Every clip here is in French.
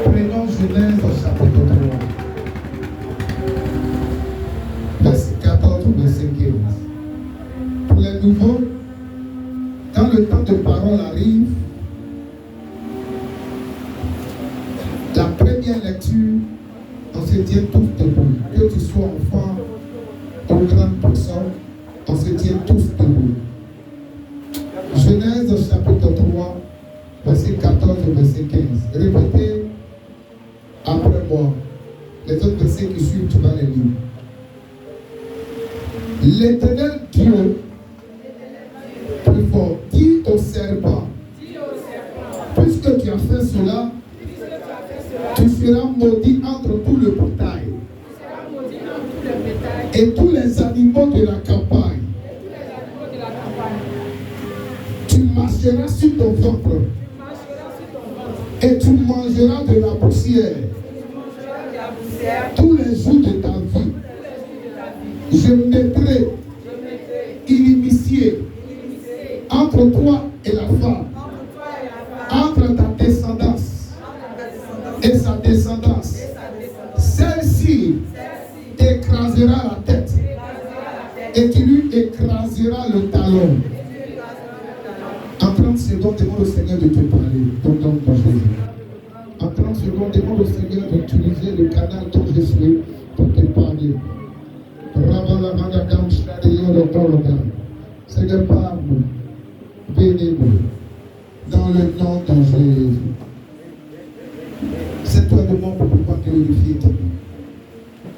Prenons Genèse au chapitre 3. Verset 14 au verset 15. Pour les nouveaux, quand le temps de parole arrive, la première lecture, on se tient tous debout. Que tu sois enfant ou grande personne, on se tient tous debout. Genèse au chapitre 3, verset 14 au verset 15. Répétez après moi. Les autres versets qui suivent, tu vas les lire. L'Éternel Dieu, plus fort, dit au serpent, puisque tu as fait cela, tu seras maudit entre tout le bétail et tous les animaux de la campagne. Tu marcheras sur ton ventre et tu mangeras de la poussière tous les jours de ta vie. Je mettrai inimitié entre toi et la femme, entre ta descendance et sa descendance. Celle-ci t'écrasera la tête et tu lui écraseras le talon. En 30 secondes, demande au Seigneur de te parler. En 30 secondes, demande au Seigneur d'utiliser le canal dont je suis pour te parler. Seigneur, parle-nous, bénis-nous, dans le nom de Jésus. C'est toi le monde pour pouvoir glorifier ton nom.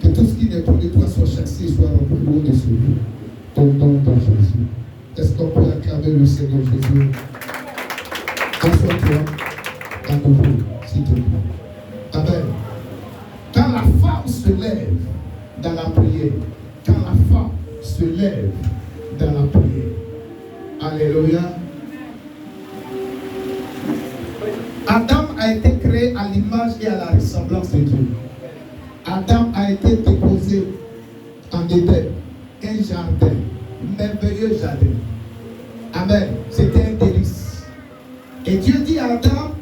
Que tout ce qui n'est pas de toi soit chassé, soit rempli au-dessus. Ton nom dans Jésus. Est-ce qu'on peut acclamer le Seigneur Jésus? Assois-toi à nouveau, s'il te plaît. Amen. Quand la femme se lève dans la prière, quand la femme se lève dans la prière, alléluia. Adam a été créé à l'image et à la ressemblance de Dieu. Adam a été déposé en Éden, un jardin, merveilleux jardin. Amen. C'était un délice. Et Dieu dit à Adam,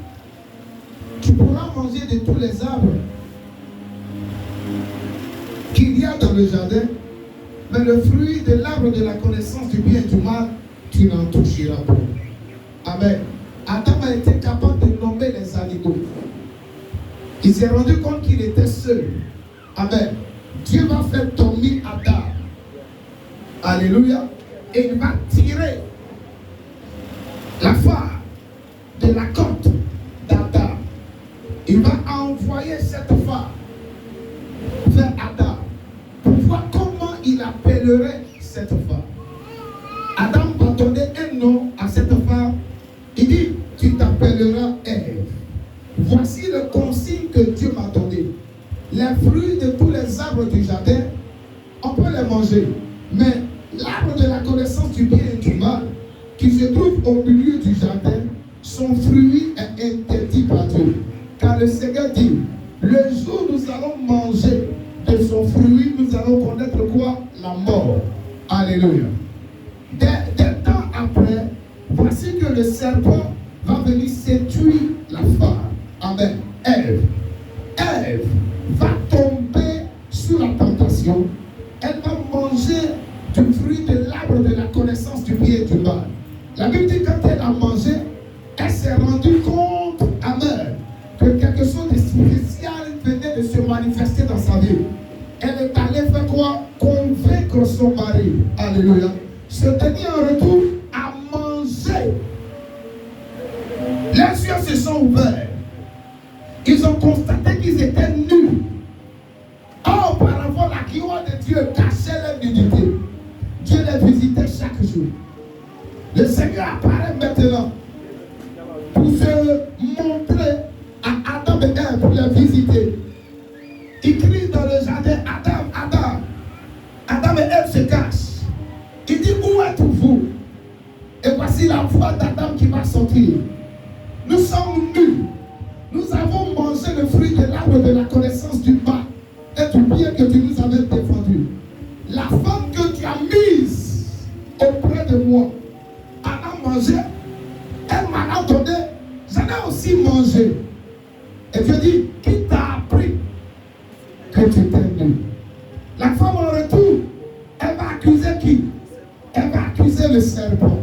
tu pourras manger de tous les arbres qu'il y a dans le jardin, mais le fruit de l'arbre de la connaissance du bien et du mal, tu n'en toucheras pas. Amen. Adam a été capable de nommer les animaux. Il s'est rendu compte qu'il était seul. Amen. Dieu va faire tomber Adam. Alléluia. Et il va tirer la femme de la côte d'Adam. Il va envoyer cette femme vers Adam pour voir comment il appellerait cette femme. Adam va donner un nom à cette femme. Il dit, tu t'appelleras Ève. Voici le consigne que Dieu m'a donné. Les fruits de tous les arbres du jardin, on peut les manger. Mais l'arbre de la connaissance du bien et du mal, qui se trouve au milieu du jardin, son fruit est interdit par Dieu. Car le Seigneur dit, le jour où nous allons manger de son fruit, nous allons connaître quoi? La mort. Alléluia. Des temps après, voici que le serpent va venir séduire la femme. Amen. Ève va tomber sous la tentation. Elle va manger du fruit de l'arbre de la connaissance du bien et du mal. La Bible dit que quand elle a mangé, elle s'est rendue compte, amen, que quelque chose de spécial venait de se manifester dans sa vie. Elle est allée faire quoi? Convaincre son mari. Alléluia. Se tenir en retour à manger. Les yeux se sont ouverts. Ils ont constaté qu'ils étaient nus. Or, auparavant, la gloire de Dieu cachait leur nudité. Dieu les visitait chaque jour. Le Seigneur apparaît maintenant pour se montrer à Adam et Ève, pour les visiter. Il crie dans le jardin, Adam, Adam. Adam et Ève se cachent. Il dit, où êtes-vous? Et voici la voix d'Adam qui va sortir. Nous sommes nus. Nous avons mangé le fruit de l'arbre de la connaissance du mal et du bien que tu nous avais défendu. La femme que tu as mise auprès de moi, elle a mangé, elle m'a moment donné, j'en ai aussi mangé. Et Dieu dit, qui t'a appris que tu étais nu? La femme en retour, elle va accuser qui? Elle va accuser le serpent.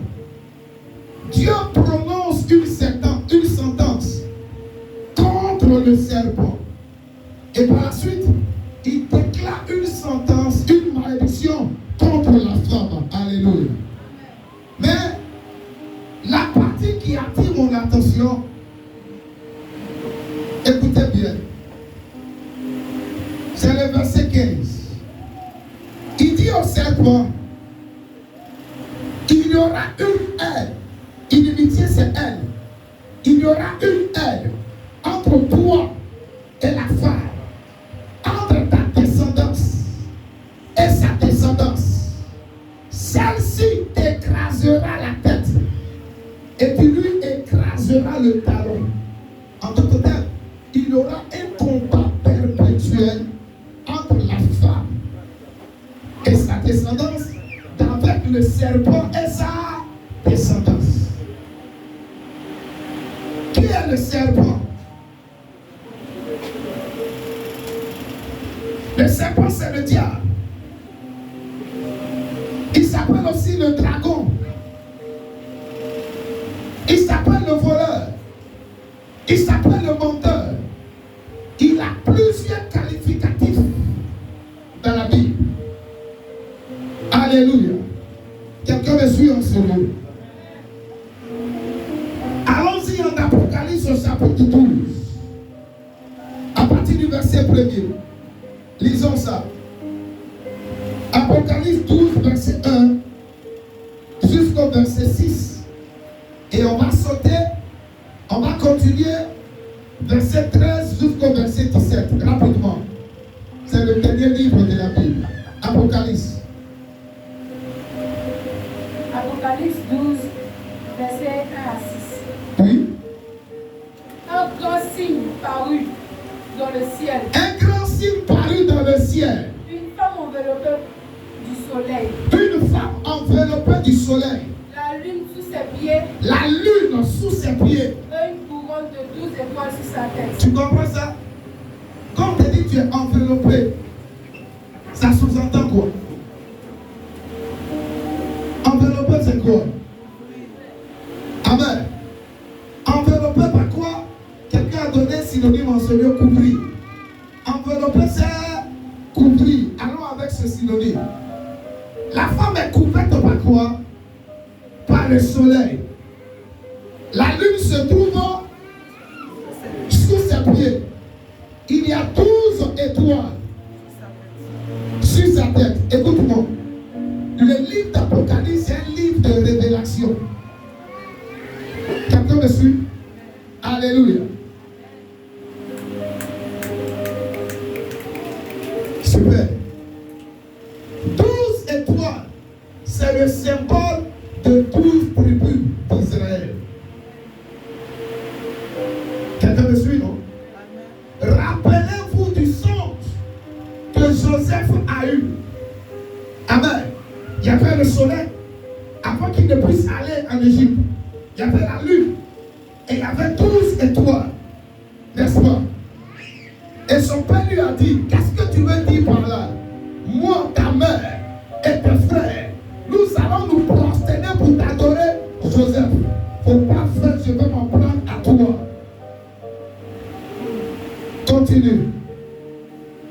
Dieu prononce une sentence contre le serpent. Et par la suite, il déclare une sentence, une malédiction contre la femme. Alléluia. Mais la partie qui attire mon attention, écoutez bien, c'est le verset 15. Il dit au serpent, il y aura une haine. Inimitié, c'est haine. Il y aura une haine entre toi et la femme, entre ta descendance et sa descendance. Celle-ci t'écrasera la tête et tu lui écraseras le talon. En d'autres termes, il y aura un combat perpétuel entre la femme et sa descendance, avec le serpent et sa descendance. Qui est le serpent? Le serpent, c'est le diable. Il s'appelle aussi le dragon. Il s'appelle le voleur. Il s'appelle le menteur. Il a plusieurs qualificatifs dans la Bible. Alléluia. Quelqu'un me suit en ce moment. Allons-y en Apocalypse au chapitre 12. À partir du verset 1er. Lisons ça. Apocalypse 12, verset 1 jusqu'au verset 6. Et on va sauter, on va continuer verset 13 jusqu'au verset 17. Rapidement. C'est le dernier livre de la Bible. Apocalypse. Apocalypse 12, verset 1 à 6. Oui. Un grand signe parut dans le ciel. Un grand signe parut dans le ciel. Une femme enveloppée du soleil. Une femme enveloppée du soleil. La lune sous ses pieds. La lune sous ses pieds. Et une couronne de 12 étoiles sur sa tête. Tu comprends ça? Quand on te dit tu es enveloppé, ça sous-entend quoi? Enveloppé, c'est quoi? Amen. Enveloppé par quoi? Quelqu'un a donné synonyme en ce lieu, couvrir. Enveloppé, c'est couvrir. Allons avec ce synonyme. La femme est couverte par quoi? Par le soleil. La lune se trouve sous ses pieds. Il y a 12 étoiles sur sa tête. Écoute-moi. Le livre d'Apocalypse, c'est un livre de révélation. Quelqu'un me suit? Alléluia. Super. 12 étoiles, c'est le symbole de 12 tribus d'Israël. Quelqu'un me suit, non? Rappelez-vous du songe que Joseph a eu. Amen. Il y avait le soleil avant qu'il ne puisse aller en Égypte. Il y avait la lune et il y avait 12 étoiles. N'est-ce pas? Et son père lui a dit, qu'est-ce que tu veux dire par là? Moi, ta mère et tes frères, nous allons nous prosterner pour t'adorer. Joseph, faut pas faire, je vais m'en prendre à toi. Continue.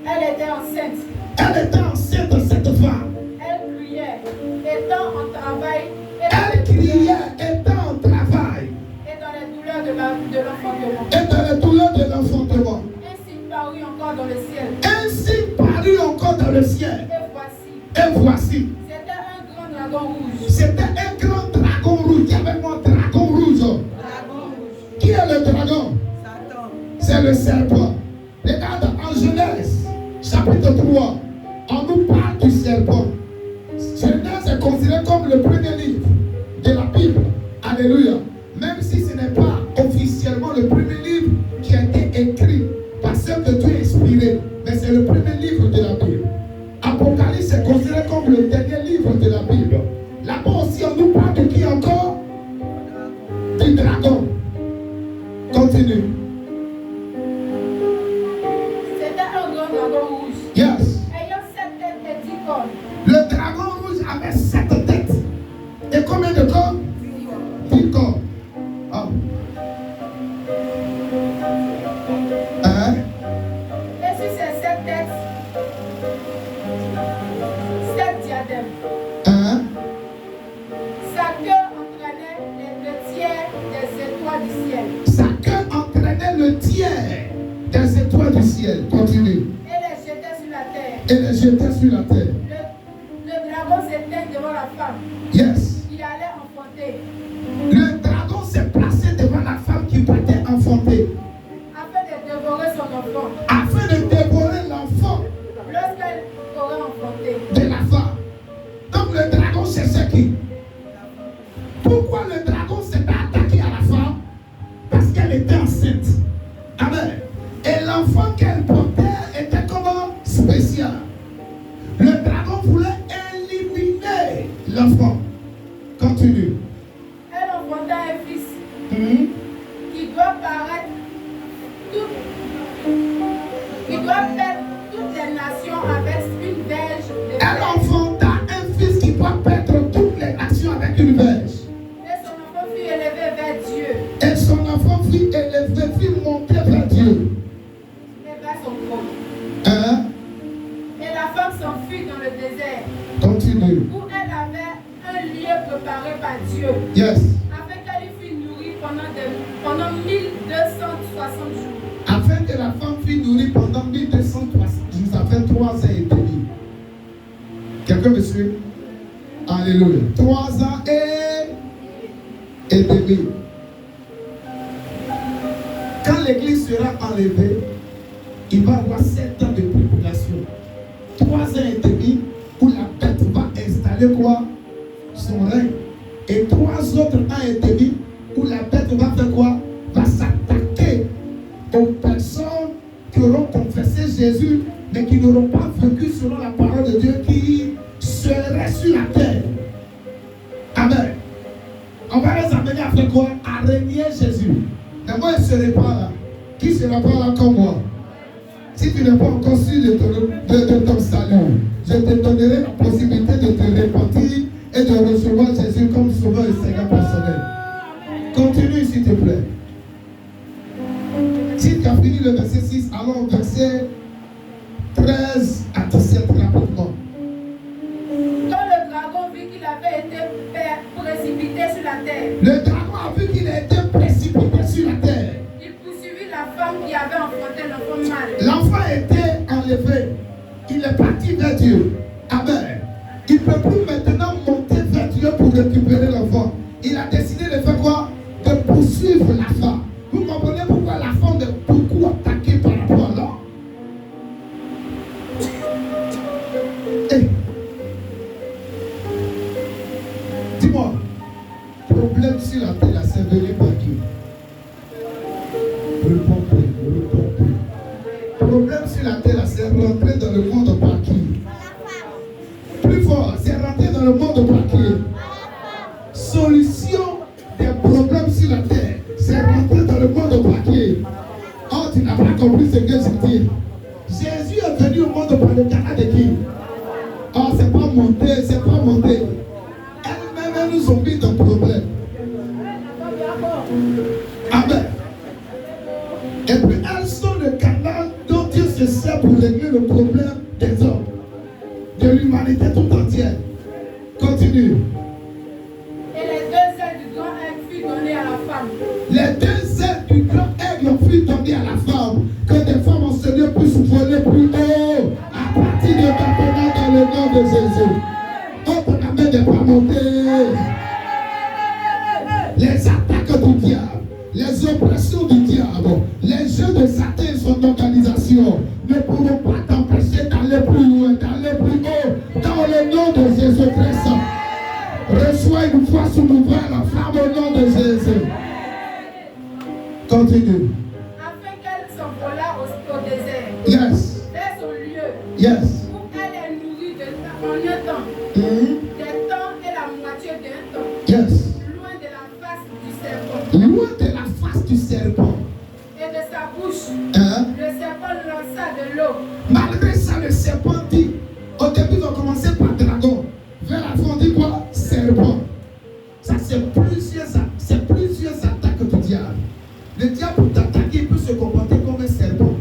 Elle était enceinte. Elle était enceinte, cette femme. Elle criait, étant en travail. Elle criait, étant en travail. Et dans les douleurs de l'enfantement. Et dans les douleurs de l'enfantement. Un signe parut encore dans le ciel. Un signe parut encore dans le ciel. Et voici. C'était un grand dragon rouge. C'était un grand dragon rouge. Qui avait mon dragon rouge? Dragon rouge. Qui est le dragon? Satan. C'est le serpent. Regarde en Genèse, chapitre 3, on nous parle du serpent. Genèse est considéré comme le premier livre de la Bible. Alléluia. Même si ce n'est pas officiellement le premier livre qui a été écrit par ceux que Dieu a inspiré, mais c'est le premier livre de la Bible. Apocalypse est considéré comme le dernier livre de la Bible. Là-bas aussi, on nous parle de qui encore? Du dragon. Continue. C'était un grand dragon rouge. Yes. Ayant 7 têtes et 10 cornes. Le dragon rouge avait 7 têtes. Et combien de corps? 10 corps. Ah. Hein? Et sur ces 7 têtes, 7 diadèmes. Hein? Sa queue entraînait le tiers des étoiles du ciel. Sa queue entraînait le tiers des étoiles du ciel. Continue. Et les jetait sur la terre. Et les jetait sur la terre. Le dragon s'éteint devant la femme. Yes. Il allait enfanter. Le dragon s'est placé devant la femme qui partait enfanter Afin de dévorer son enfant. afin de dévorer l'enfant Lorsqu'elle aurait enfanté. de la femme. Donc le dragon cherchait qui? Pourquoi le dragon s'est attaqué à la femme? Parce qu'elle était enceinte. Amen. Et l'enfant qu'elle portait était comment? Spécial. Le dragon voulait éliminer l'enfant. Continue. Elle enfanta un fils Mhm. qui doit paraître qui doit perdre toutes les nations avec une verge de Elle verge. enfanta un fils qui doit perdre toutes les nations avec une verge. Et son enfant fut élevé vers Dieu Et son enfant fut élevé, fut monté vers Dieu. et vers son trône. Hein? Et la femme s'enfuit dans le désert Continue. où elle avait un lieu préparé par Dieu Yes. afin qu'elle y fût nourrie pendant 1260 jours. Afin que la femme fût nourrie pendant 1260 jours, ça fait 3 ans et demi. Quelqu'un me suit? Alléluia. 3 ans et demi. Quand l'église sera enlevée, il va y avoir 7 ans de population. 3 ans et demi où la bête va installer quoi? Son règne. Et 3 autres ans et demi où la bête va faire quoi? Va s'attaquer aux personnes qui auront confessé Jésus, mais qui n'auront pas vécu selon la parole de Dieu, qui seraient sur la terre. Amen. On va les amener à faire quoi? À régner Jésus. Mais moi, je ne serai pas là. Qui sera pas là comme moi? Si tu n'es pas encore sûr de ton salut, je te donnerai la possibilité de te repentir et de recevoir Jésus comme sauveur et Seigneur personnel. Continue s'il te plaît. Si tu as fini le verset 6, allons au verset 13 à 17 rapidement. Quand le dragon vit qu'il avait été précipité sur la terre, Le dragon a vu qu'il a été précipité sur la terre. il poursuivit la femme qui avait enfanté l'enfant mâle. L'enfant a été enlevé. Il est parti vers Dieu. Amen. Il ne peut plus maintenant monter vers Dieu pour récupérer l'enfant. Il a décidé de faire quoi? De poursuivre la femme. Vous comprenez pourquoi la femme est beaucoup attaquée par rapport à l'homme? Hey. Dis-moi, problème sur la terre, c'est venu par qui? Problème sur la terre, c'est rentré dans le monde par qui? Plus fort, c'est rentré dans le monde par qui? Solution des problèmes sur la terre, c'est rentré dans le monde par qui? Oh, tu n'as pas compris ce que je dis. Jésus est venu au monde par le canal de qui? Oh, c'est pas monté, c'est pas monté. Elle-même, elle nous ont mis dans le problème. Amen. Et puis elles sont le canal dont Dieu se sert pour régler le problème des hommes, de l'humanité tout entière. Continue. Et les 2 ailes du grand aigle furent données à la femme. Les 2 ailes du grand aigle furent données à la femme, que des femmes en Seigneur puissent voler plus haut à partir de maintenant dans le nom de Jésus. Oh, ton amen n'est pas monté. Les attaques du diable, les oppressions du diable, les jeux de Satan et son organisation ne pourront pas t'empêcher d'aller plus loin, d'aller plus haut, dans le nom de Jésus-Christ. Reçois une force nouvelle, femme, au nom de Jésus. Continue. Afin qu'elle s'envolât au désert, Yes. vers son lieu, Yes. où elle est nourrie en un temps, Mhm. des temps et la moitié d'un temps, Yes. loin de la face du serpent. Loin de la face du serpent. sa bouche, Hein? le serpent lança de l'eau. Malgré ça, le serpent dit, au début, ils ont commencé par dragon. Vers la fin, on dit quoi? Serpent. Ça, c'est plusieurs attaques du diable. Le diable, pour t'attaquer, il peut se comporter comme un serpent.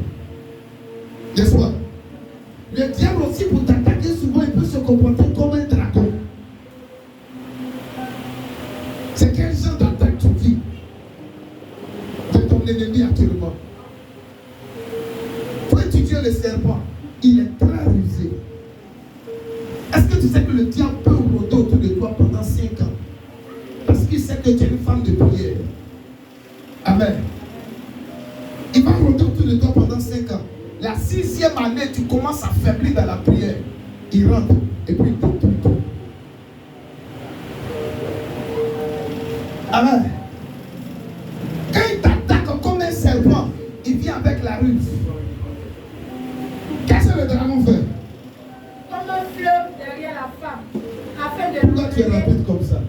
N'est-ce pas? Le diable aussi, pour t'attaquer, souvent, il peut se comporter comme un dragon. C'est quel genre d'attaque tu vis de ton ennemi actuellement? Pour étudier le serpent, il est très rusé. Est-ce que tu sais que le diable peut rôder autour de toi pendant 5 ans? Parce qu'il sait que tu es une femme de prière. Amen. Il va rôder autour de toi pendant 5 ans. La 6e année, tu commences à faiblir dans la prière. Il rentre et puis il te tout. Amen. Quand il t'attaque comme un serpent, il vient avec la ruse. Qu'est-ce que le dragon fait? Comme un fleuve derrière la femme, afin de Pourquoi tu es rapide comme ça?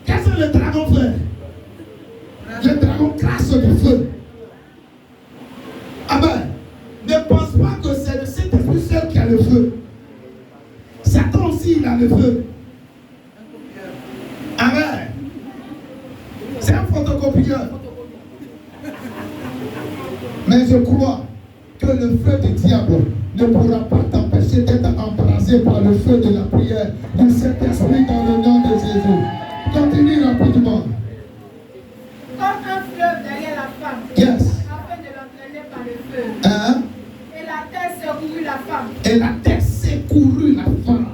Qu'est-ce que le dragon fait? Le dragon crache du feu. Amen. Ne pense pas que c'est le Saint-Esprit seul qui a le feu. Satan aussi, il a le feu. Amen. C'est un photocopieur. Mais je crois que le feu du diable ne pourra pas t'empêcher d'être embrasé par le feu de la prière du Saint-Esprit dans le nom de Jésus. Continue rapidement. comme un fleuve derrière la femme, Yes. afin de l'entraîner par le feu. Hein? Et la terre secourut la femme, Et la terre secourut la femme.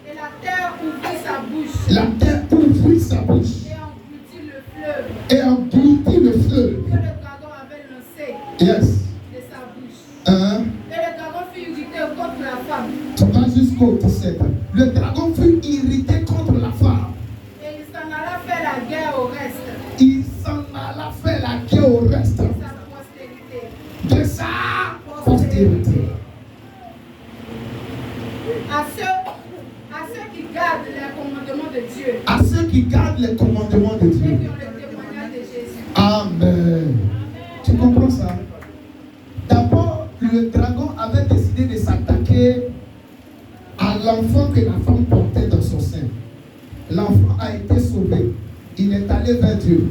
et la terre ouvrit sa bouche, La terre ouvrit sa bouche et engloutit le fleuve et engloutit le feu. que le dragon avait lancé Yes. de sa bouche. Hein? Et le dragon fut irrité contre la femme, Tu vas jusqu'au 17. Le dragon fut irrité contre la femme. et il s'en alla faire la guerre au reste Il s'en alla faire la guerre au reste de sa postérité. de sa postérité. À ceux qui gardent les commandements de Dieu À ceux qui gardent les commandements de et Dieu. qui ont le témoignage de Jésus. Amen. Tu comprends ça? D'abord, le dragon avait décidé de s'attaquer à l'enfant que la femme portait dans son sein. L'enfant a été sauvé. Il est allé vers Dieu.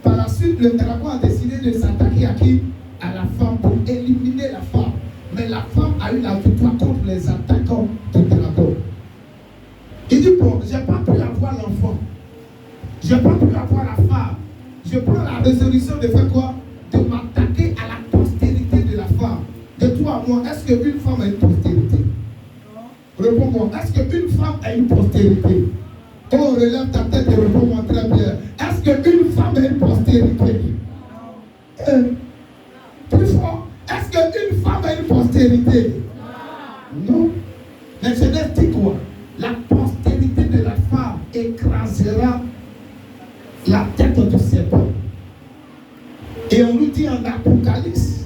Par la suite, le dragon a décidé de s'attaquer à qui? À la femme pour éliminer la femme. Mais la femme a eu la victoire contre les attaquants du dragon. Il dit, bon, je n'ai pas pu avoir l'enfant. Je n'ai pas pu avoir la femme. Je prends la résolution de faire quoi? De m'attaquer à la postérité de la femme. De toi à moi, est-ce qu'une femme a une postérité? Réponds-moi, est-ce qu'une femme a une postérité? Oh, relève ta tête et réponds-moi très bien. Est-ce qu'une femme a une postérité? Plus fort, est-ce qu'une femme a une postérité? Non. Mais Genèse dit quoi? La postérité de la femme écrasera la tête du serpent. Et on nous dit en Apocalypse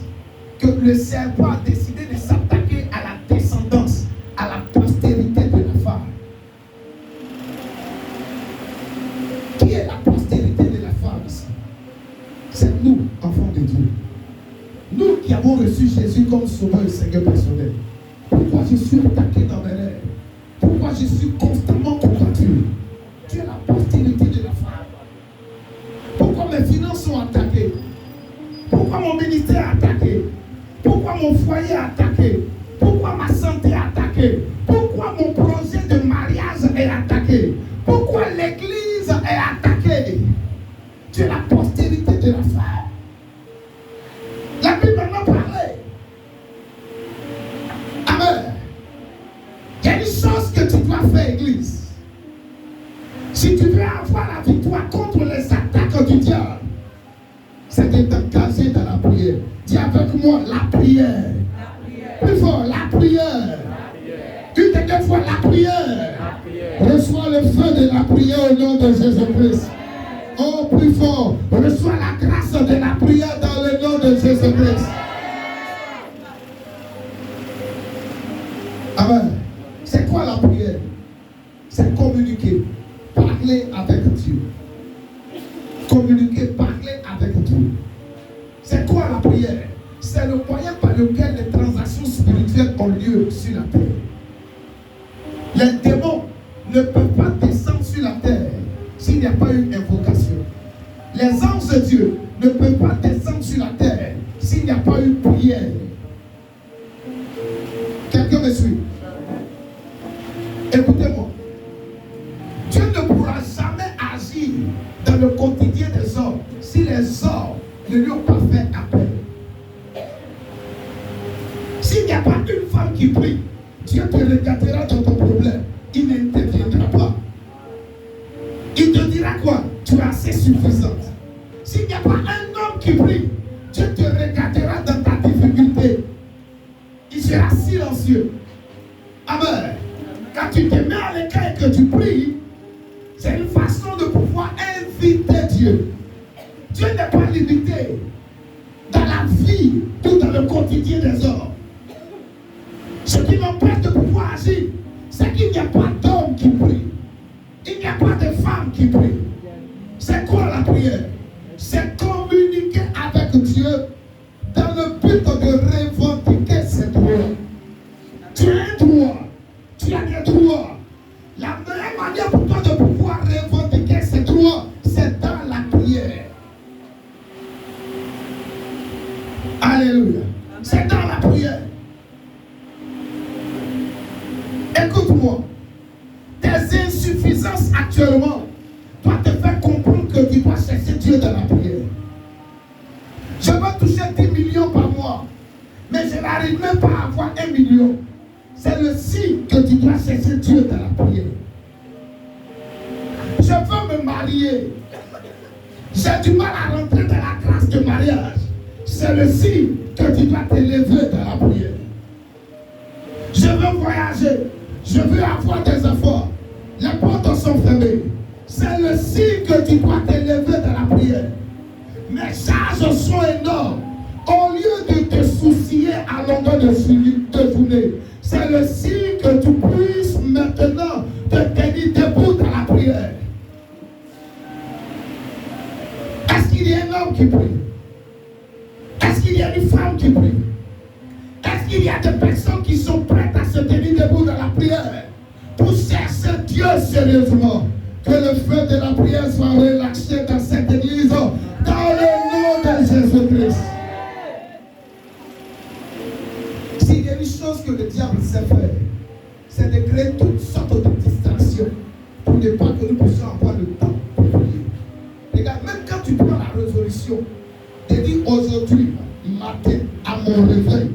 que le serpent a décidé de s'attaquer à la descendance, à la postérité de la femme. Qui est la postérité de la femme ici? C'est nous, enfants de Dieu. Nous qui avons reçu Jésus comme sauveur et Seigneur personnel. Pourquoi je suis attaqué dans mes rêves? Pourquoi je suis constamment combattu? Tu es la postérité de la femme. Pourquoi mes finances sont attaquées? Pourquoi mon ministère est attaqué? Pourquoi mon foyer est attaqué? Pourquoi ma santé est attaquée? Pourquoi mon projet de mariage est attaqué? Pourquoi l'église est attaquée? Tu es la postérité de la femme. La Bible m'en a parlé. Amen. Il y a une chose que tu dois faire, église. Si tu veux avoir la victoire contre les attaques du diable, c'est de t'engager dans la prière. Dis avec moi la prière. Plus fort, la prière. Une dernière fois, la prière. Reçois le feu de la prière au nom de Jésus-Christ. Oh, plus fort, reçois la grâce de la prière dans le nom de Jésus-Christ. Amen. C'est quoi la prière? C'est communiquer, parler avec Dieu. Communiquer, parler avec Dieu. C'est quoi la prière? c'est le moyen par lequel les transactions spirituelles ont lieu sur la terre. Les démons ne peuvent pas descendre sur la terre s'il n'y a pas une invocation. Les anges de Dieu ne peuvent pas descendre sur la terre s'il n'y a pas une prière. Quelqu'un me suit? Écoutez-moi. Dieu ne pourra jamais agir dans le quotidien des hommes si les hommes ne lui ont pas fait appel. S'il n'y a pas une femme qui prie, Dieu te regardera dans ton problème. Il n'interviendra pas. Il te dira quoi? Tu es assez suffisante. S'il n'y a pas un homme qui prie, Dieu te regardera dans ta difficulté. Il sera silencieux. Amen. Quand tu te mets à l'écart et que tu pries, c'est une façon de pouvoir inviter Dieu. Dieu n'est pas limité dans la vie ou dans le quotidien des hommes. Ce qui m'empêche de pouvoir agir, c'est qu'il n'y a pas d'homme qui prie. Il n'y a pas de femme qui prie. C'est quoi la prière? C'est communiquer avec Dieu dans le but de revendiquer ses droits. Tu as un droit. Tu as des droits. La meilleure manière pour toi de pouvoir revendiquer ces droits, c'est dans la prière. Alléluia. C'est dans la prière. Écoute-moi. Tes insuffisances actuellement doivent te faire comprendre que tu dois chercher Dieu dans la prière. Je veux toucher 10 millions par mois, mais je n'arrive même pas à avoir 1 million. C'est le signe que tu dois chercher Dieu dans la prière. Je veux me marier. J'ai du mal à rentrer dans la grâce de mariage. C'est le signe que tu dois t'élever dans la prière. Je veux voyager. Je veux avoir des enfants. Les portes sont fermées. C'est le signe que tu dois t'élever dans la prière. Mes charges sont énormes. Au lieu de te soucier à longueur de journée, c'est le signe que tu puisses maintenant te tenir debout dans la prière. Est-ce qu'il y a un homme qui prie? Est-ce qu'il y a une femme qui prie? Est-ce qu'il y a des personnes qui sont prêtes à se tenir debout dans la prière pour chercher Dieu sérieusement? Que le feu de la prière soit relâché dans cette église dans le nom de Jésus-Christ. S'il y a une chose que le diable sait faire, c'est de créer toutes sortes de distractions pour ne pas que nous puissions avoir le temps pour prier. Regarde, même quand tu prends la résolution de dire aujourd'hui, matin, à mon réveil,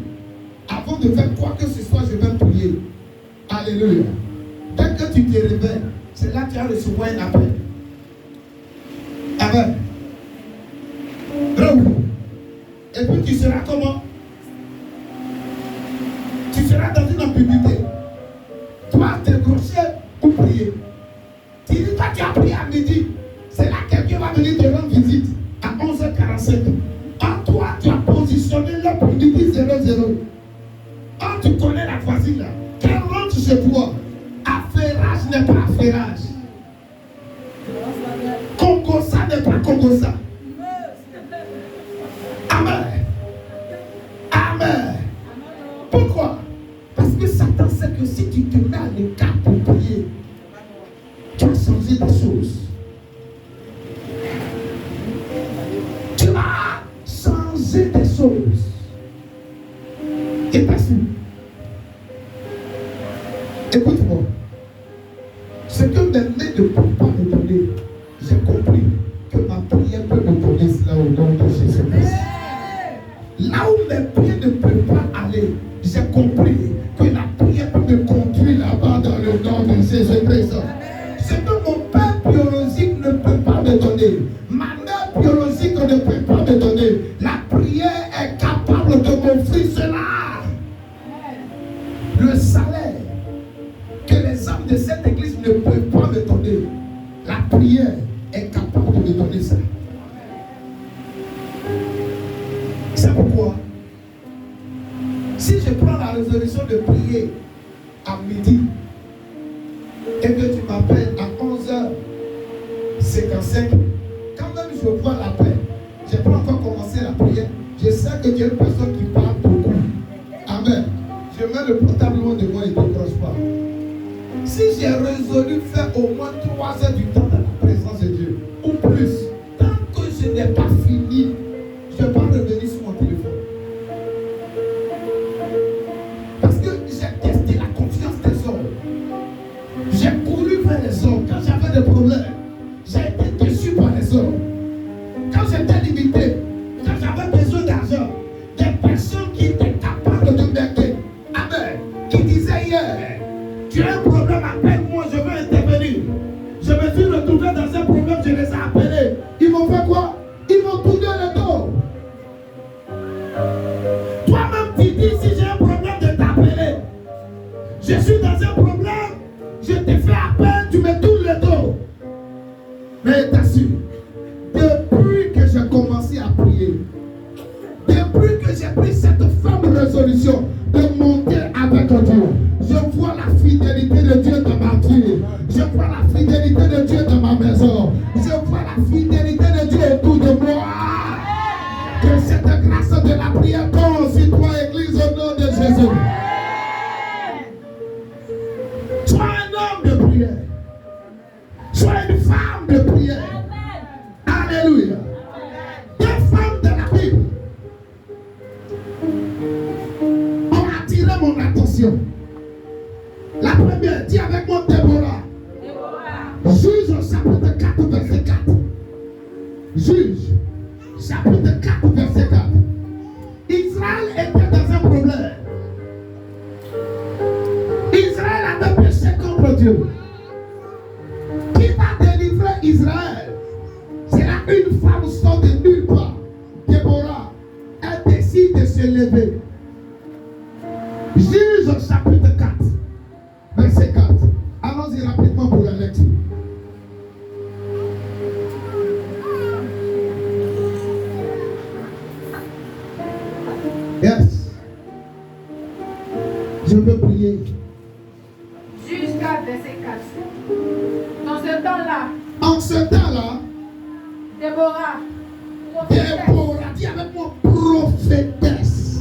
avant de faire quoi que ce soit, je vais prier. Alléluia. Dès que tu te réveilles, c'est là que tu as recevoir un appel. Amen. Bravo. Et puis tu seras comment? Tu seras dans une ambiguïté. Toi, tu es crochet pour prier. Tu dis, toi, tu as prié à midi. C'est là que quelqu'un va venir te rendre visite à 11h45. En toi, tu as positionné là pour midi 00. Quand tu connais la voisine là, qu'elle rentre chez toi, affairage n'est pas affairage. Congosa n'est pas Congosa. Amen. Amen. Pourquoi? Parce que Satan sait que si tu te mets à l'écart pour prier, tu vas changer des choses. Tu vas changer des choses. Et parce que, écoute-moi, ce que mes mains ne peuvent pas me donner, j'ai compris que ma prière peut me donner cela au nom de Jésus-Christ. Là où mes pieds ne peuvent pas aller, j'ai compris que la prière peut me conduire là-bas dans le nom de Jésus-Christ. Ce que mon père biologique ne peut pas me donner, ma mère biologique ne peut pas me donner, la prière est capable de m'offrir cela. Le salaire que les hommes de cette église ne peuvent pas me donner, la prière est capable de me donner ça. C'est pourquoi, si je prends la résolution de prier à midi et que tu m'appelles à 11h55, quand même je vois l'appel, je n'ai pas encore commencé la prière. Je sais que tu es une personne qui parle beaucoup. Amen. Je mets le portable loin de moi et ne décroche pas. Si j'ai résolu faire au moins 3 heures du temps dans la présence de Dieu, ou plus, tant que je n'ai pas fini, je ne vais pas revenir sur mon téléphone. Parce que j'ai testé la confiance des hommes. J'ai couru vers les hommes quand j'avais des problèmes. J'ai été déçu par les hommes. Quand j'étais limité, quand j'avais besoin d'argent, des personnes qui étaient capables de m'aider. Amen. Qui disaient hier, tu as un problème, appelle-moi, je vais intervenir. Je me suis retrouvé dans un problème, je les ai appelés. Ils m'ont fait quoi? Ils m'ont tourné le dos. Toi-même, tu dis, si j'ai un problème de t'appeler, je suis dans un problème, je te fais appel, tu me tournes le dos. Mais t'assure, depuis que j'ai commencé à prier, depuis que j'ai pris cette ferme résolution de monter avec Dieu, je vois la fidélité de Dieu dans ma vie. Je vois la fidélité de Dieu dans ma maison. Je vois la fidélité de Dieu autour de moi. Que cette grâce de la prière tombe sur toi, Église, au nom de Jésus. Sois un homme de prière. Sois une femme de prière. Alléluia. Deux femmes de la Bible ont attiré mon attention. La première, dis avec moi Déborah. Juge au chapitre 4, verset 4. Juge, chapitre 4, verset 4. Israël était dans un problème. Israël avait péché contre Dieu. Qui va délivrer Israël? C'est là une femme sort de nulle part. Déborah, elle décide de se lever. Juge au chapitre 4. Verset 4. Allons-y rapidement pour la lecture. Yes. Je veux prier. Juge 4, verset 4. Dans ce temps-là, En ce temps-là, Déborah, prophétesse, Déborah, dis avec moi, prophétesse.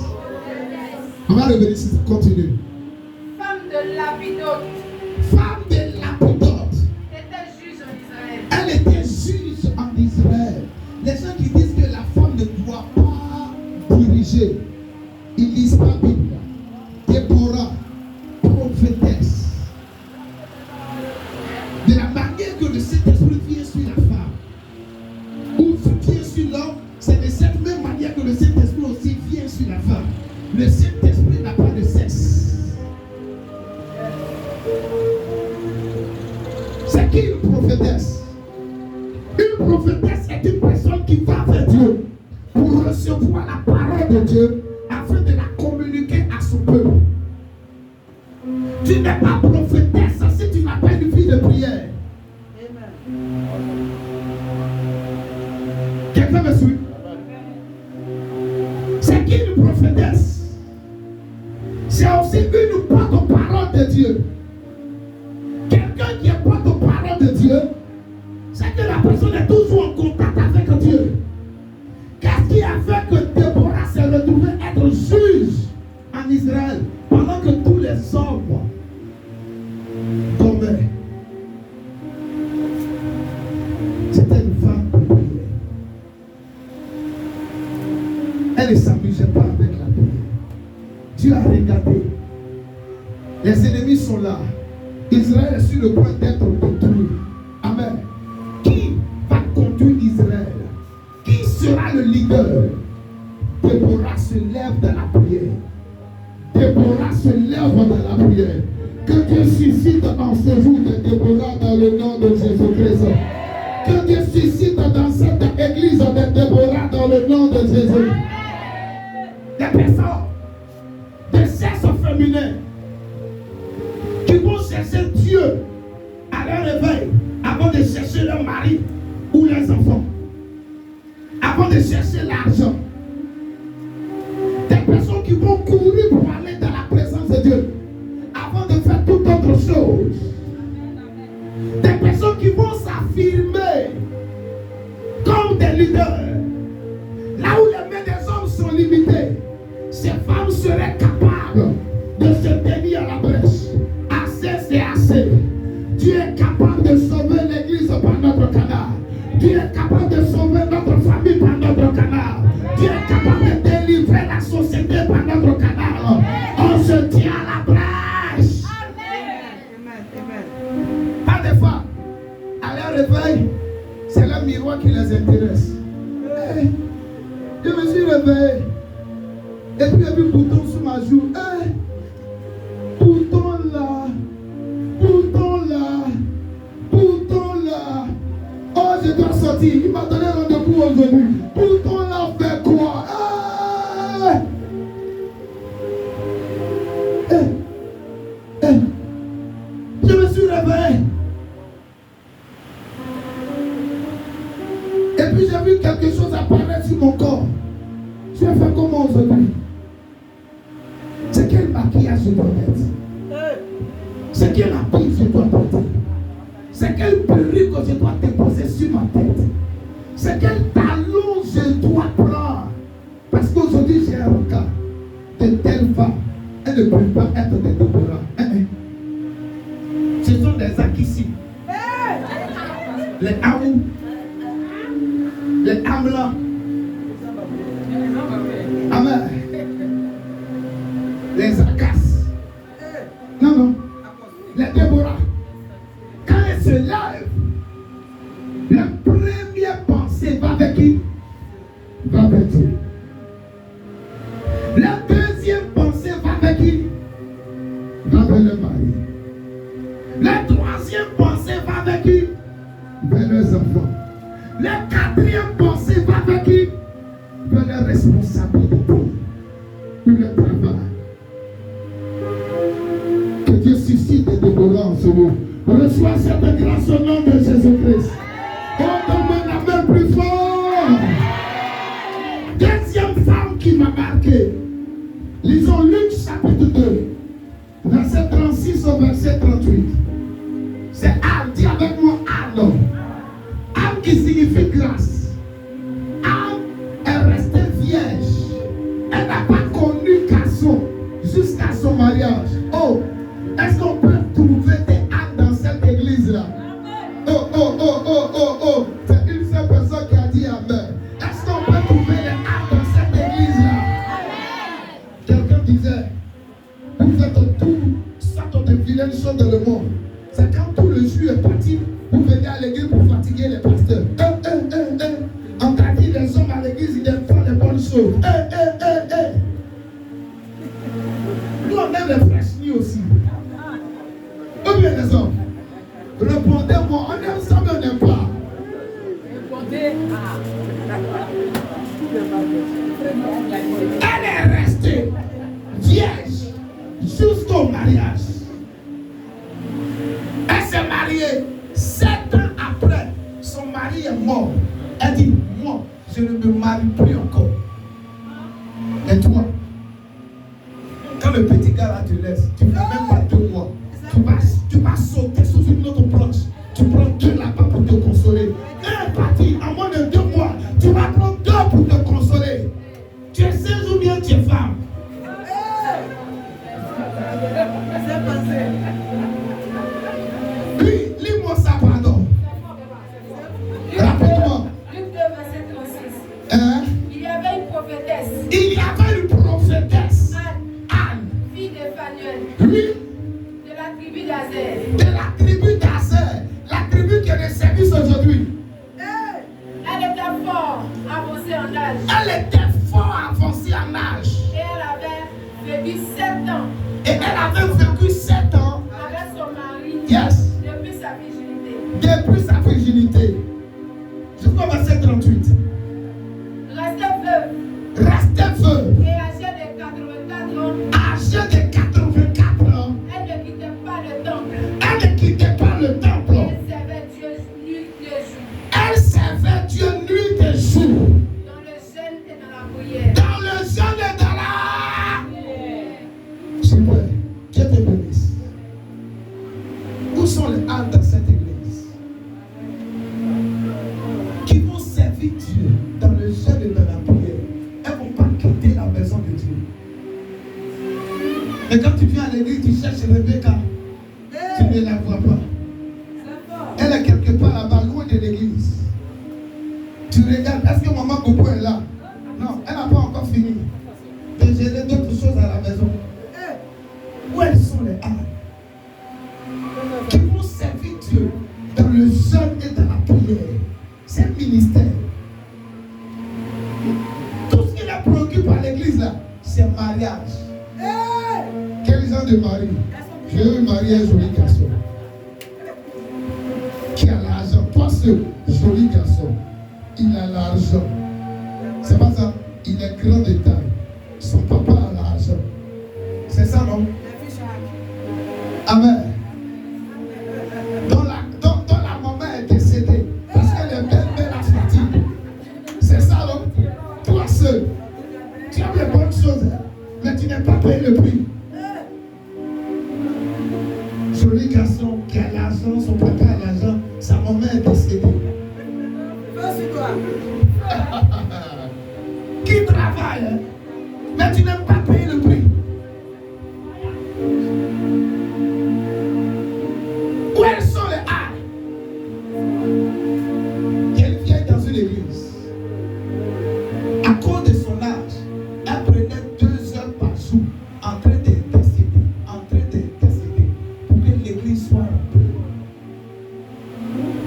On va revenir ici, continue. femme de Lapidote, Femme de Lapidote. était juge en Israël. Elle était juge en Israël. Les gens qui disent que la femme ne doit pas diriger, ils lisent pas la Bible. Déborah, prophétesse. De la manière que le Saint-Esprit vient sur la femme, ou vient sur l'homme, c'est de cette même manière que le Saint-Esprit aussi vient sur la femme. Le Saint-Esprit n'a pas de sexe. C'est qui une prophétesse? Une prophétesse est une personne qui va vers Dieu pour recevoir la parole de Dieu afin de la communiquer à son peuple. Tu n'es pas prophétesse si tu n'as pas une vie de prière. Quelqu'un me suit? C'est qui une prophétesse? C'est aussi une porte-parole de Dieu. Quelqu'un qui est porte-parole de Dieu, c'est que la personne est toujours en contact avec Dieu. Qu'est-ce qui a fait que Déborah s'est retrouvée être juge en Israël pendant que tous les hommes tombaient? C'était une femme de prière. Elle ne s'amusait pas avec la prière. Dieu a regardé. Les ennemis sont là. Israël est sur le point d'être détruit. Amen. Qui va conduire Israël? Qui sera le leader? Déborah se lève dans la prière. Déborah se lève dans la prière. Que Dieu suscite en ce jour de Déborah dans le nom de Jésus-Christ. Que Dieu suscite dans cette église de Déborah dans le nom de Jésus. Des personnes de sexe féminin qui vont chercher Dieu à leur réveil avant de chercher leur mari ou leurs enfants, avant de chercher l'argent. Des personnes qui vont courir pour aller dans la présence de Dieu avant de faire toute autre chose. Des personnes qui vont s'affirmer comme des leaders là où les sont limitées. Ces femmes seraient capables de se tenir à la brèche. Assez, c'est assez. Dieu est capable de sauver l'église par notre canal. Dieu est capable de sauver notre famille par notre canal. Dieu est capable de délivrer la société par notre canal. On se tient à la brèche. Pas de fois, à leur réveil, c'est le miroir qui les intéresse. Je me suis réveillé. Et puis il y a eu un bouton sur ma joue. Bouton là. Bouton là. Bouton là. Oh, je dois sortir. Il m'a donné rendez-vous aujourd'hui. Bouton là, fait quoi? Je me suis réveillé. Et puis j'ai vu quelque chose apparaître sur mon corps. Je vais faire comment aujourd'hui? C'est quel maquillage je dois mettre? C'est quel habit je dois porter? C'est quelle perruque que je dois déposer sur ma tête? C'est quel talon je dois prendre? Parce qu'aujourd'hui j'ai un regard de telle femme. Elle ne peut pas être des Déborah. Ce sont des Akissi. Les Amou. Les Amla. Amen. Les Akas. Non. Les Déborah. Quand elle se lève, la première pensée va avec qui? Va avec Dieu. La deuxième pensée va avec qui? Va avec le mari. La troisième pensée va avec qui? Vers les enfants. La quatrième pensée va avec qui? Vers les responsabilités. Pour le travail. Que Dieu suscite des Déborah en ce moment. Reçois cette grâce au nom de Jésus-Christ. Oh, donne-moi la main plus fort. Deuxième femme qui m'a marqué. Lisons Luc chapitre 2, verset 36 au verset 38. C'est Anne, dis avec moi Anne. Anne qui signifie grâce. Anne est restée vierge. Elle n'a pas connu garçon jusqu'à son mariage. Oh, est-ce qu'on peut trouver des Anne dans cette église-là? Oh. C'est une seule personne qui a dit Amen. Est-ce qu'on peut trouver les Anne dans cette église-là? Quelqu'un disait, vous faites tout sortes de vilaines choses dans le monde. C'est quand tout le jus est parti, vous venez à l'église pour fatiguer les pasteurs. On t'a dit les hommes à l'église, ils n'aiment pas les bonnes choses. Nous on aime les fraîches nuits aussi. Ou bien les hommes? Répondez-moi, on aime ça mais on n'aime pas. Elle est restée vierge jusqu'au mariage. Elle s'est mariée 7 ans après. Son mari est mort. Elle dit, moi, je ne me marie plus encore. Et toi, quand le petit gars là te laisse, tu ne fais même pas 2 mois. Tu vas sauter sous une autre planche. Tu prends 2 là-bas pour te consoler. Un est parti, en moins de 2 mois, tu vas prendre 2 pour te consoler. Tu es 16 ou bien tu es femme. Lis-moi ça, pardon. Rapidement. Luc 2, verset 36. Il y avait une prophétesse. Anne. Fille de Phanuel. Oui. De la tribu d'Azer. De la tribu d'Azer. La tribu qui est de service aujourd'hui. Elle était fort avancée en âge. Elle était fort avancée en âge. Et elle avait vécu 7 ans. Et elle avait vécu 7 ans. Avec son mari. Yes. Depuis sa virginité. Depuis sa virginité. Jusqu'au verset 38. Restez veuve. Et âgée de 84 ans. Âgée de 84 ans. Elle ne quittait pas le temple. Elle ne quittait pas le temple. Elle servait Dieu nuit et jour. Elle servait Dieu nuit et jour. Dans le jeûne et dans la prière. Dans le jeûne et dans la... Super. Dieu te bénisse. Où sont les âmes dans cette église qui vont servir Dieu dans le jeûne et dans la prière? Elles ne vont pas quitter Mais quand tu viens à l'église, tu cherches Rebecca, tu ne la vois pas. Elle est quelque part là-bas, loin de l'église. Tu regardes, est-ce que maman Gogo est là? Non, elle n'a pas encore fini de gérer d'autres choses à la maison. Où elles sont les âmes qui vont servir Dieu dans le jeûne et dans la prière? C'est un ministère. Tout ce qui les préoccupe à l'église là, c'est mariage. Quel genre de mari? Je veux marier un joli garçon qui a l'argent. Toi, ce joli garçon, il a l'argent. C'est pas ça. Il est grand de taille. Son papa a l'argent. C'est ça, non? Amen. Dont la maman est décédée parce qu'elle est belle à sortir. C'est ça, non? Toi seul, tu as des bonnes choses, mais tu n'as pas payé le prix. Joli garçon qui a l'argent, son papa a l'argent, sa maman est décédée. Qui travaille, hein? Mais tu n'aimes pas payer le prix. Où elles sont les âmes? Elle vient dans une église. À cause de son âge, elle prenait 2 heures par jour en train d'intercéder, pour que l'église soit remplie.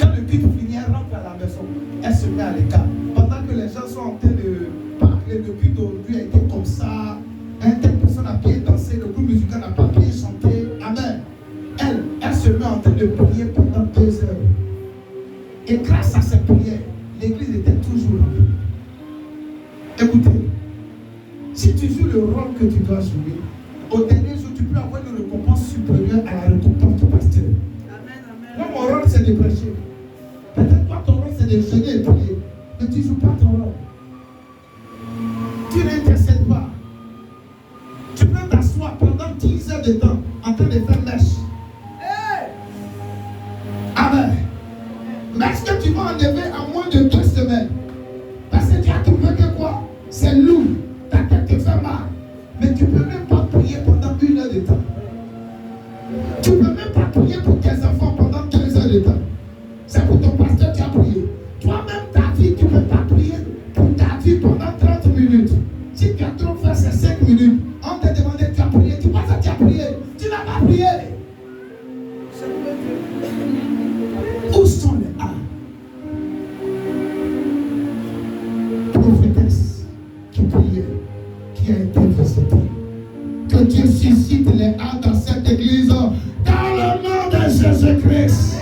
Quand le culte finit, elle rentre à la maison, elle se met à l'écart. Pendant que les gens sont en train de parler, le culte d'aujourd'hui a été comme ça, telle personne a bien dansé, le groupe musical n'a pas bien chanté. Amen. Elle se met en train de prier pendant 2 heures. Et grâce à ces prières, l'église était toujours remplie. Écoutez, si tu joues le rôle que tu dois jouer, au dernier jour, tu peux avoir une récompense supérieure à la récompense du pasteur. Moi, mon rôle, c'est de prêcher. Peut-être toi, ton rôle, c'est de jeûner et prier. Mais tu ne joues pas ton rôle. Tu n'intercèdes pas. Tu peux t'asseoir pendant 10 heures de temps en train de faire mèche. Amen. Mais est-ce que tu vas enlever en moins de 2 semaines? Parce que tu as trouvé que quoi? C'est lourd. Ta tête te fait mal. Mais tu ne peux même pas prier pendant 1 heure de temps. Tu ne peux même pas prier pour tes enfants pendant 2 heures de temps. C'est pour ton pasteur que tu as prié. Toi-même, ta vie, tu ne peux pas prier pour ta vie pendant 30 minutes. Si tu as trop fait ces 5 minutes, on te demandait tu as prié. Tu penses que tu as prié. Tu n'as pas prié. Où sont les âmes? Prophétesse qui priait, qui a été visitée. Que Dieu suscite les âmes dans cette église dans le nom de Jésus-Christ.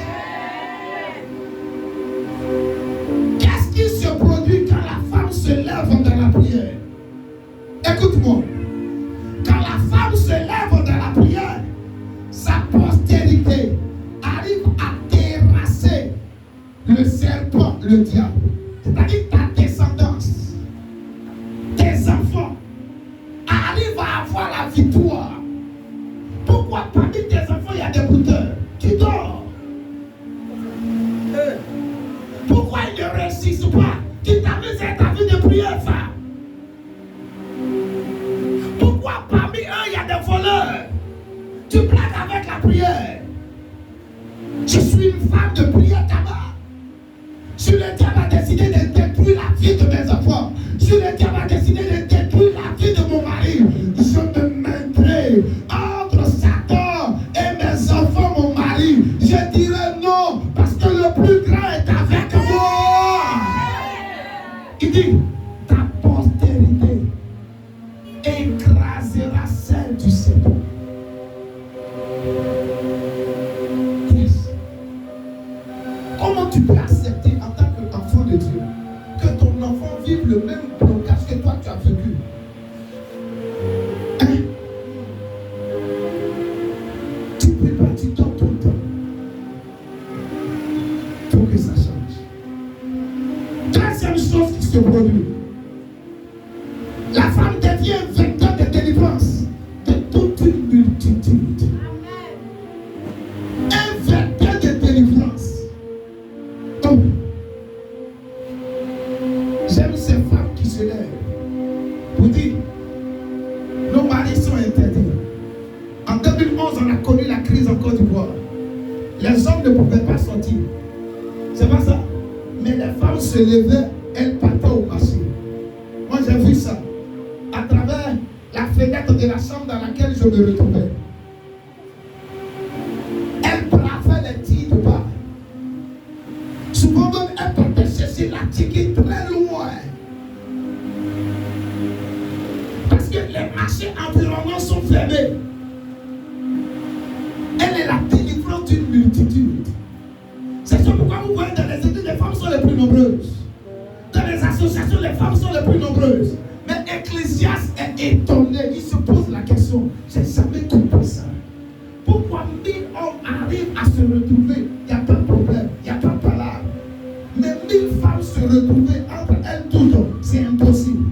Qu'est-ce qui se produit quand la femme se lève dans la prière? Écoute-moi. Quand la femme se lève dans la prière, sa postérité arrive à terrasser le serpent, le diable. C'est-à-dire ta descendance, tes enfants arrivent à avoir la victoire. Pourquoi parmi tes enfants il y a des brouteurs? Tu dors. Pourquoi ils ne réussissent pas? Tu t'amuses à ta vie de prière, femme. Pourquoi parmi eux il y a des voleurs? Tu blagues avec la prière. Je suis une femme de prière tabac. Si le diable a décidé de détruire la vie de mes enfants, si le diable a décidé de détruire la vie de mon mari, je me mettrai entre Satan et mes enfants, mon mari. Je dirai non, parce que le plus grand est avec moi. Il dit, ta postérité écrasera celle du serpent. Yes. Comment tu peux accepter en tant qu'enfant de Dieu que ton enfant vive le même blocage que toi tu as vécu? Hein? Tu peux pas, tu dors tout le temps. Il faut que ça change. Deuxième chose qui se produit. La femme devient un vecteur de délivrance de toute une multitude. Un vecteur de délivrance. Oh. J'aime ces femmes qui se lèvent pour dire nos maris sont interdits. Les hommes ne pouvaient pas sortir. C'est pas ça. Mais les femmes se levaient, elles partaient au marché. Moi j'ai vu ça à travers la fenêtre de la chambre dans laquelle je me retrouvais. Elles bravaient les tirs de bar. Souvent même elles partaient chercher la ticket très loin. Parce que les marchés environnants sont fermés. Elle est la délivrance d'une multitude. C'est ça pourquoi vous voyez dans les églises, les femmes sont les plus nombreuses. Dans les associations, les femmes sont les plus nombreuses. Mais Ecclésiaste est étonné. Il se pose la question. J'ai jamais compris ça. Pourquoi 1000 hommes arrivent à se retrouver? Il n'y a pas de problème, il n'y a pas de palabre. Mais 1000 femmes se retrouver entre elles toutes, c'est impossible.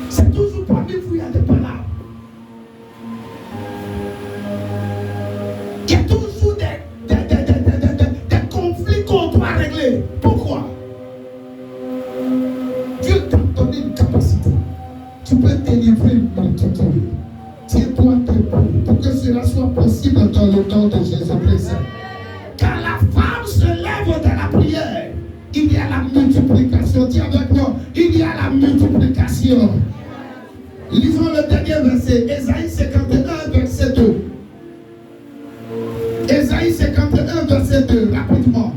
C'est toujours parmi vous, il y a des palabres. Il y a toujours des conflits qu'on doit régler. Pourquoi? Dieu t'a donné une capacité. Tu peux délivrer une multitude. Tiens-toi debout pour que cela soit possible dans le nom de Jésus-Christ. Quand la femme se lève dans la prière, il y a la multiplication. Dis avec moi, il y a la multiplication. Lisons le dernier verset, Ésaïe 51, verset 2. Ésaïe 51, verset 2, rapidement.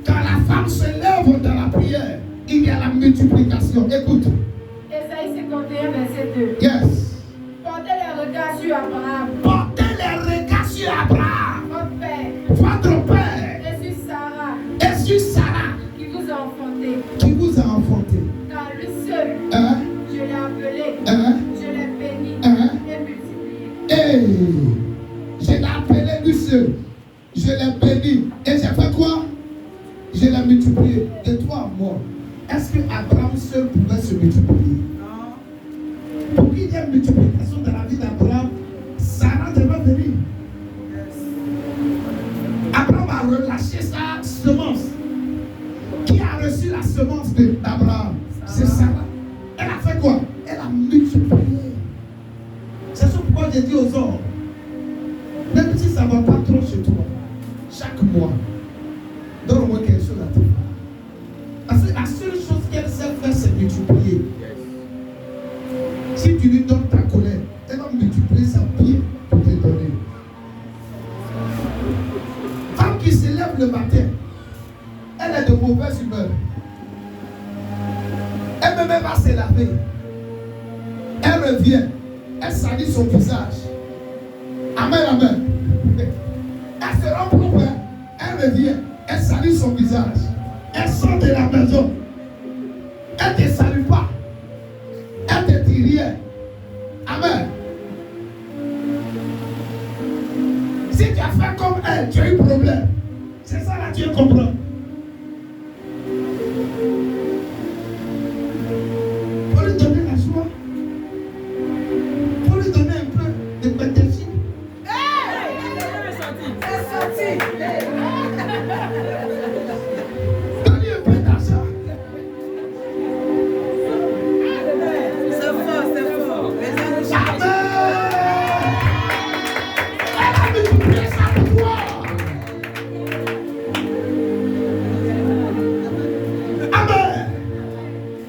Quand la femme se lève dans la prière, il y a la multiplication. Écoute. Ésaïe 51, verset 2. Yes. Portez les regards sur Abraham. Portez les regards sur Abraham. Votre père. Votre père. Et sur Sarah. Et sur Sarah. Qui vous a enfanté. Qui vous a enfanté. Car lui seul. Hein? Je l'ai appelé. Hein? Je l'ai béni. Hein? Et multiplié. Hey, je l'ai appelé lui seul. Je l'ai béni. Et j'ai fait quoi? Je l'ai multiplié. De toi à moi. Est-ce que Abraham seul pouvait se multiplier? Non. Pour qu'il y ait une multiplication dans la vie d'Abraham, Sarah devait venir. Abraham a relâché sa semence. Qui a reçu la semence d'Abraham? C'est Sarah. Elle a fait quoi? Elle a multiplié. C'est ça pourquoi j'ai dit aux hommes, même si ça ne va pas trop chez toi, chaque mois, donne-moi quelque chose à te faire. Parce que la seule chose qu'elle sait faire, c'est multiplier. Si tu lui donnes ta colère, elle va multiplier sa bien pour te donner. Femme qui se lève le matin, elle est de mauvaise humeur. Elle-même va se laver. Elle revient. Elle salit son visage. Amen, amen. Elle se rend propre. Elle revient. Elle salit son visage. Elle sort de la maison. Elle ne te salue pas. Elle ne te dit rien. Amen. Si tu as fait comme elle, tu as eu problème. C'est ça là, Dieu comprend. Faut lui donner la joie. Faut lui donner un peu de pédagogie. Donne-lui un peu d'argent. C'est fort. Amen. Elle a multiplié ça pour toi. Amen.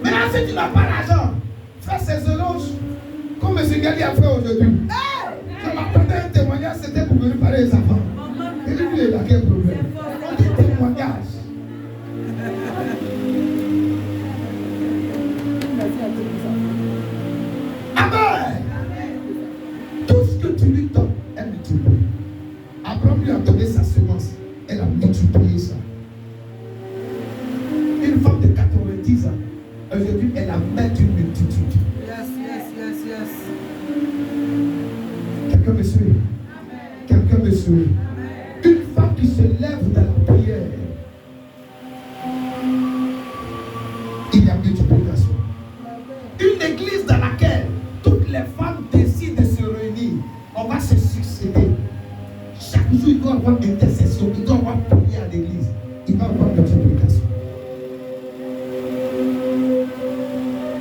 Maintenant, si tu n'as pas l'argent, fais ces éloges comme M. Gali a fait aujourd'hui. Je m'attendais à un témoignage, c'était pour venir parler des enfants. Et lui, il a quel problème? On dit témoignage. Amen. Tout ce que tu lui donnes, elle multiplie. Abraham lui a donné sa semence. Elle a multiplié ça. Une femme de 90 ans, aujourd'hui, elle a même une multitude. Yes. Quelqu'un me suit? Quelqu'un me suit? Une femme qui se lève dans la prière, il y a multiplication. Une église dans laquelle toutes les femmes décident de se réunir, on va se succéder. Chaque jour, il doit y avoir intercession, il doit y avoir prière à l'église, il va y avoir multiplication.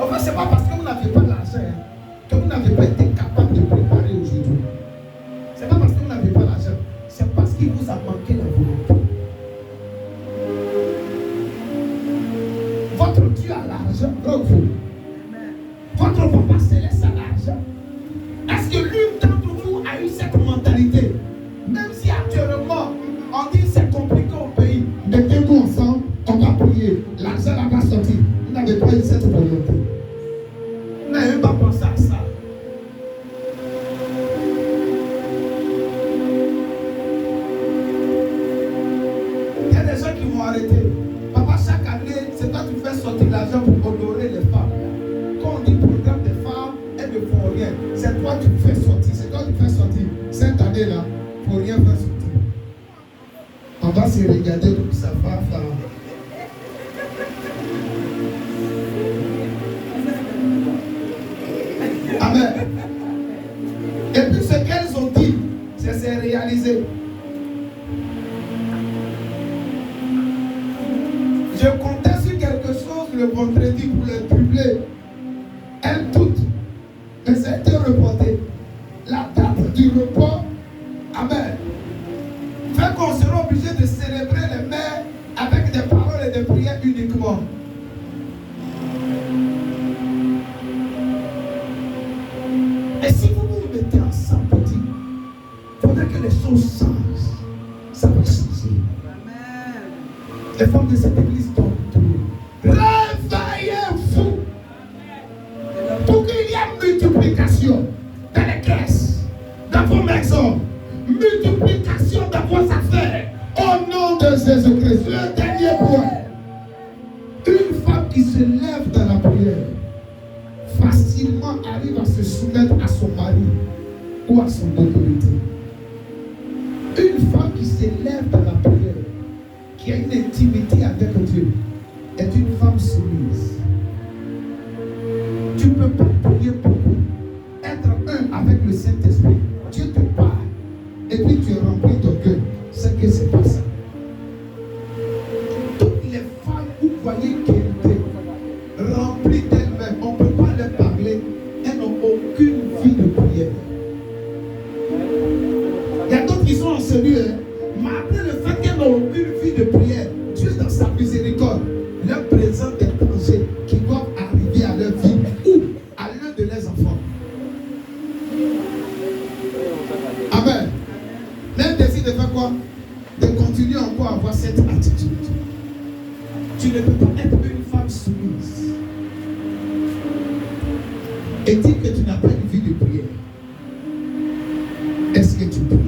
En fait, ce n'est pas parce que vous n'avez pas l'argent que vous n'avez pas été capable de préparer aujourd'hui. Ce n'est pas parce que vous n'avez de toi cette volonté. Vous n'avez même pas pensé à ça. Il y a des gens qui vont arrêter. Papa, chaque année, c'est toi qui fais sortir l'argent pour honorer les femmes. Quand on dit programme des femmes, elles ne font rien. C'est toi qui fais sortir. C'est toi qui fais sortir. Cette année-là, il ne faut rien faire sortir. On va se regarder comme ça va faire. Amen. Et puis ce qu'elles ont dit, c'est réalisé. Je comptais sur quelque chose le vendredi pour le publier. Elles doutent. Mais ça a été reporté. La date du report, amen, fait qu'on sera obligé de célébrer les mères avec des paroles et des prières uniquement. Et si vous vous mettez ensemble, il faudrait que les choses changent. Ça va changer. Amen. Les femmes de cette église tombent tout. Réveillez-vous. Pour qu'il y ait multiplication dans les caisses, dans vos maisons, multiplication dans vos affaires. Au nom de Jésus-Christ. Le dernier point. Une femme qui se lève dans la prière facilement arrive à se soumettre à son mari ou à son autorité. Une femme qui se lève dans la prière, qui a une intimité avec Dieu, est une femme soumise. Tu ne peux pas prier beaucoup, être un avec le Saint-Esprit. Dieu te parle et puis tu es rempli ton cœur. C'est que c'est pas ça. Toutes les femmes, vous voyez qu'elles étaient remplies d'elles-mêmes, on ne peut pas leur parler, elles n'ont aucune vie de prière. Il y a d'autres qui sont en celui, malgré le fait qu'elles n'ont aucune vie de prière, Dieu dans sa miséricorde leur présente des dangers qui doivent arriver à leur vie ou à l'un de leurs enfants. Amen. Même décide de faire quoi? De continuer encore à avoir cette attitude. Tu ne peux pas être une femme soumise et dire que tu n'as pas une vie de prière. Est-ce que tu pries?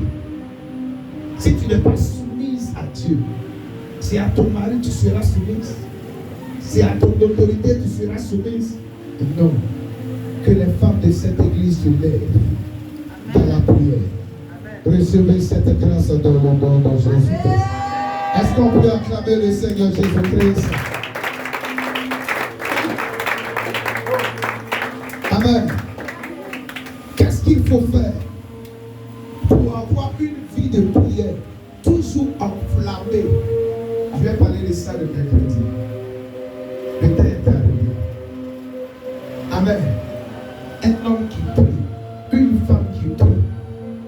Si tu n'es pas soumise à Dieu, c'est à ton mari tu seras soumise. C'est à ton autorité tu seras soumise. Non. Que les femmes de cette église se lèvent dans la prière. Recevez cette grâce dans le nom de Jésus-Christ. Est-ce qu'on peut acclamer le Seigneur Jésus-Christ? Amen. Qu'est-ce qu'il faut faire pour avoir une vie de prière toujours enflammée? Je vais parler de ça le mercredi. Peut-être arrivé. Amen. Un homme qui prie, une femme qui prie,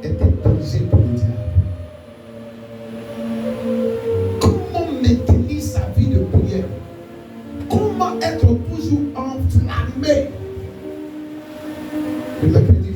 est un danger pour le diable. Comment maintenir sa vie de prière? Comment être toujours enflammé? Le mercredi,